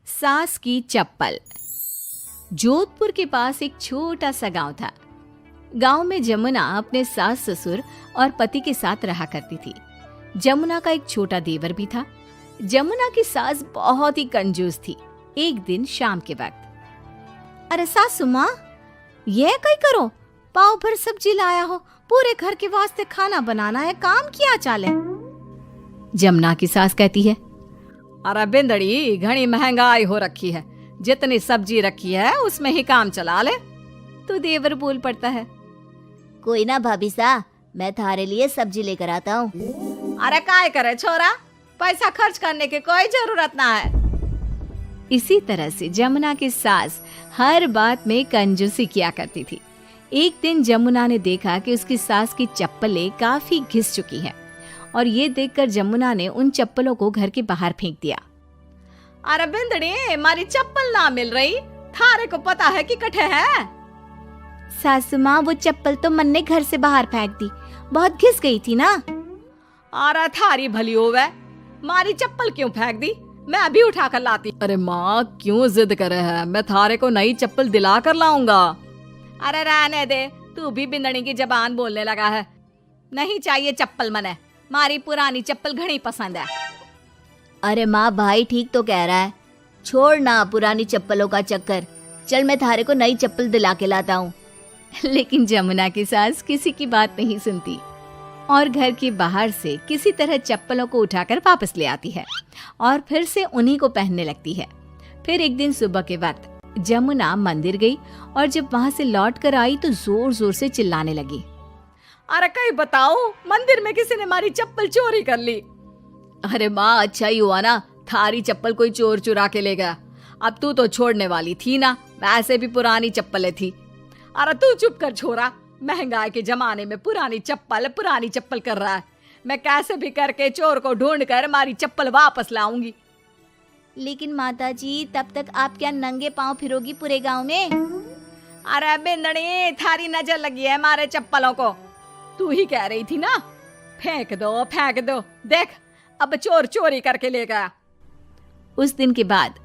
सास की चप्पल। जोधपुर के पास एक छोटा सा गांव था। गांव में जमुना अपने सास ससुर और पति के साथ रहा करती थी। जमुना का एक छोटा देवर भी था। जमुना की सास बहुत ही कंजूस थी। एक दिन शाम के वक्त, अरे सासू माँ, ये कई करो, पाव भर सब्जी लाया हो, पूरे घर के वास्ते खाना बनाना है, काम किया चाले। जमुना की सास कहती है, अरे बिंदड़ी, घनी महंगाई हो रखी है, जितनी सब्जी रखी है उसमें ही काम चला ले। तो देवर बोल पड़ता है, कोई ना भाभी सा, मैं थारे लिए सब्जी लेकर आता हूँ। अरे काय करे छोरा, पैसा खर्च करने की कोई जरूरत ना है। इसी तरह से जमुना की सास हर बात में कंजूसी किया करती थी। एक दिन जमुना ने देखा कि उसकी सास की चप्पलें काफी घिस चुकी हैं और ये देखकर जमुना ने उन चप्पलों को घर के बाहर फेंक दिया। अरे बिंदड़ी, मारी चप्पल ना मिल रही, थारे को पता है कि कठे है। सासू माँ, वो चप्पल तो मन ने घर से बाहर फेंक दी, बहुत घिस गई थी ना। अरे थारी भली होवे, मारी चप्पल क्यों फेंक दी, मैं अभी उठा कर लाती। अरे माँ, क्यों जिद करे है, मैं थारे को नई चप्पल दिला कर लाऊंगा। अरे रहने दे, तू भी बिंदड़ी की जबान बोलने लगा है। नहीं चाहिए चप्पल मने, मारी पुरानी चप्पल घनी पसंद है। अरे माँ, भाई ठीक तो कह रहा है, छोड़ ना पुरानी चप्पलों का चक्कर, चल मैं थारे को नई चप्पल दिला के लाता हूँ। लेकिन जमुना की सास किसी की बात नहीं सुनती और घर के बाहर से किसी तरह चप्पलों को उठाकर वापस ले आती है और फिर से उन्हीं को पहनने लगती है। फिर एक दिन सुबह के वक्त जमुना मंदिर गई और जब वहां से लौट कर आई तो जोर जोर से चिल्लाने लगी, अरे कहीं बताओ, मंदिर में किसी ने हमारी चप्पल चोरी कर ली। अरे माँ, अच्छा ही हुआ ना, थारी चप्पल कोई चोर चुरा के ले गया। अब तू तो छोड़ने वाली थी ना, वैसे भी पुरानी चप्पलें थी। अरे तू चुप कर छोरा, महंगाई के जमाने में पुरानी चप्पल कर रहा है। मैं कैसे भी करके चोर को ढूंढ कर हमारी चप्पल वापस लाऊंगी। लेकिन माताजी, तब तक आप क्या नंगे पांव फिरोगी पूरे गांव में? अरे बिंदड़ी, थारी नजर लगी है हमारे चप्पलों को, तू ही कह रही थी ना, फेंक दो, देख अब चोर चोरी करके ले गया। उस दिन के बाद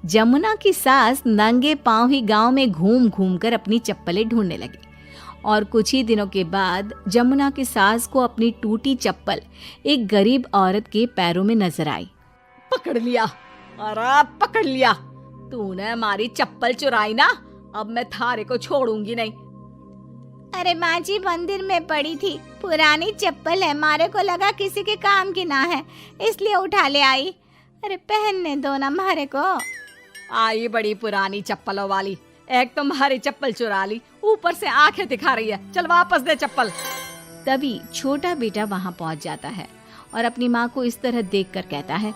जमुना की सास नंगे पांव ही गांव में घूम घूम कर अपनी चप्पलें ढूंढने लगी और कुछ ही दिनों के बाद जमुना की सास को अपनी टूटी चप्पल एक गरीब औरत के पैरों में नजर आई। पकड़ लिया, अरे पकड़ लिया, तूने हमारी चप्पल चुराई ना, अब मैं थारे को छोड़ूंगी नहीं। अरे माँ जी, मंदिर में पड़ी थी, पुरानी चप्पल है, मारे को लगा किसी के काम की ना है, इसलिए उठा ले आई। अरे पहनने दो ना मारे को। आई बड़ी पुरानी चप्पलों वाली, एक तो हमारी चप्पल चुरा ली, ऊपर से आंखें दिखा रही है, चल वापस दे चप्पल। तभी छोटा बेटा वहां पहुंच जाता है और अपनी माँ को इस तरह देखकर कहता है,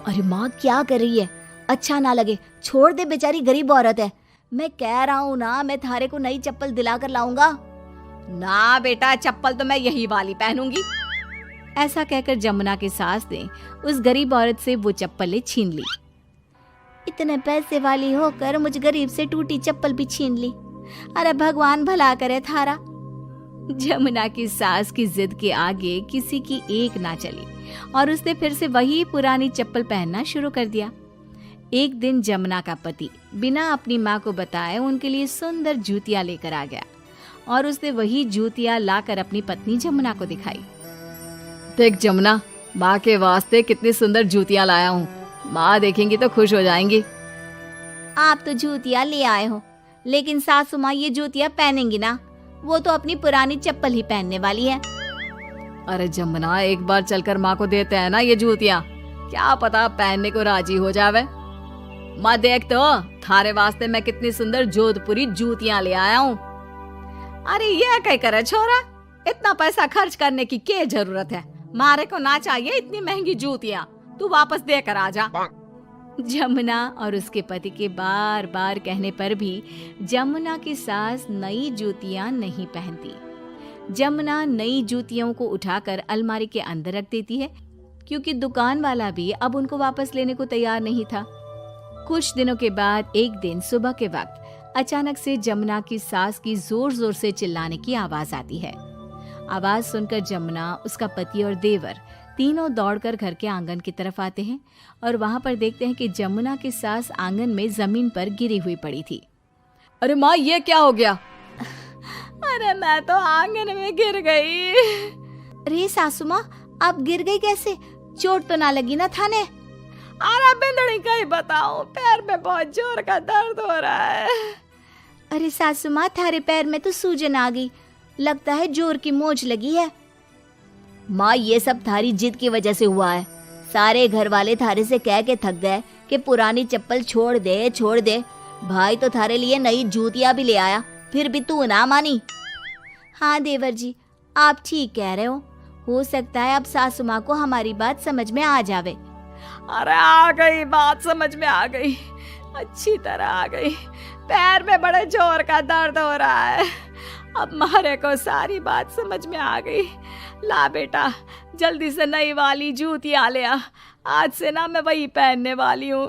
अरे माँ, क्या कर रही है, अच्छा ना लगे, छोड़ दे, बेचारी गरीब औरत है। मैं कह रहा हूँ ना, मैं थारे को नई चप्पल दिला कर लाऊंगा। ना बेटा, चप्पल तो मैं यही वाली पहनूंगी। ऐसा कहकर जमुना की सास ने उस गरीब औरत से वो चप्पलें छीन ली। इतने पैसे वाली होकर मुझ गरीब से टूटी चप्पल भी छीन ली। अरे भगवान भला करे थारा। जमुना की सास की जिद के आगे किसी की एक ना चली और उसने फिर से वही पुरानी चप्पल पहनना शुरू कर दिया। एक दिन जमुना का पति बिना अपनी माँ को बताए उनके लिए सुंदर जूतियां लेकर आ गया और उसने वही जूतियां लाकर अपनी पत्नी जमुना को दिखाई। देख जमुना, माँ के वास्ते कितनी सुंदर जूतियां लाया हूँ, माँ देखेंगी तो खुश हो जाएंगी। आप तो जूतियां ले आए हो, लेकिन सासू माँ ये जूतियां पहनेंगी ना, वो तो अपनी पुरानी चप्पल ही पहनने वाली है। अरे जमुना, एक बार चलकर माँ को देते हैं ना ये जूतियां, क्या पता पहनने को राजी हो जावे। माँ देख तो, थारे वास्ते मैं कितनी सुंदर जोधपुरी जूतियां ले आया हूँ। अरे ये क्या करे छोरा, इतना पैसा खर्च करने की क्या जरूरत है, मारे को ना चाहिए इतनी महंगी जूतियां, तू वापस देकर आ जा। जमुना और उसके पति के बार बार कहने पर भी जमुना की सास नई जूतियां नहीं पहनती। जमुना नई जूतियों को उठाकर अलमारी के अंदर रख देती है क्योंकि दुकान वाला भी अब उनको वापस लेने को तैयार नहीं था। कुछ दिनों के बाद एक दिन सुबह के वक्त अचानक से जमुना की सास की जोर जोर से चिल्लाने की आवाज आती है। आवाज सुनकर जमुना, उसका पति और देवर तीनों दौड़कर घर के आंगन की तरफ आते हैं और वहां पर देखते हैं कि जमुना की सास आंगन में जमीन पर गिरी हुई पड़ी थी। अरे माँ, ये क्या हो गया? अरे मैं तो आंगन में गिर गई। अरे सासू माँ, आप गिर गई कैसे? चोट तो ना लगी ना थाने? अरे बिंदड़ी कहीं बताऊं, पैर में बहुत जोर का दर्द हो रहा है। अरे सासू माँ, थारे पैर में तो सूजन आ गई, लगता है जोर की मोच लगी है। माँ, ये सब थारी जिद की वजह से हुआ है। सारे घर वाले थारे से कह के थक गए कि पुरानी चप्पल छोड़ दे छोड़ दे। भाई तो थारे लिए नई जूतियां भी ले आया, फिर भी तू ना मानी। हाँ देवर जी, आप ठीक कह रहे हो सकता है अब सासू माँ को हमारी बात समझ में आ जावे। अरे आ गई, बात समझ में आ गई, अच्छी तरह आ गई। पैर में बड़े जोर का दर्द हो रहा है। अब मारे को सारी बात समझ में आ गई। ला बेटा, जल्दी से नई वाली जूतियां ले आ, आज से ना मैं वही पहनने वाली हूँ।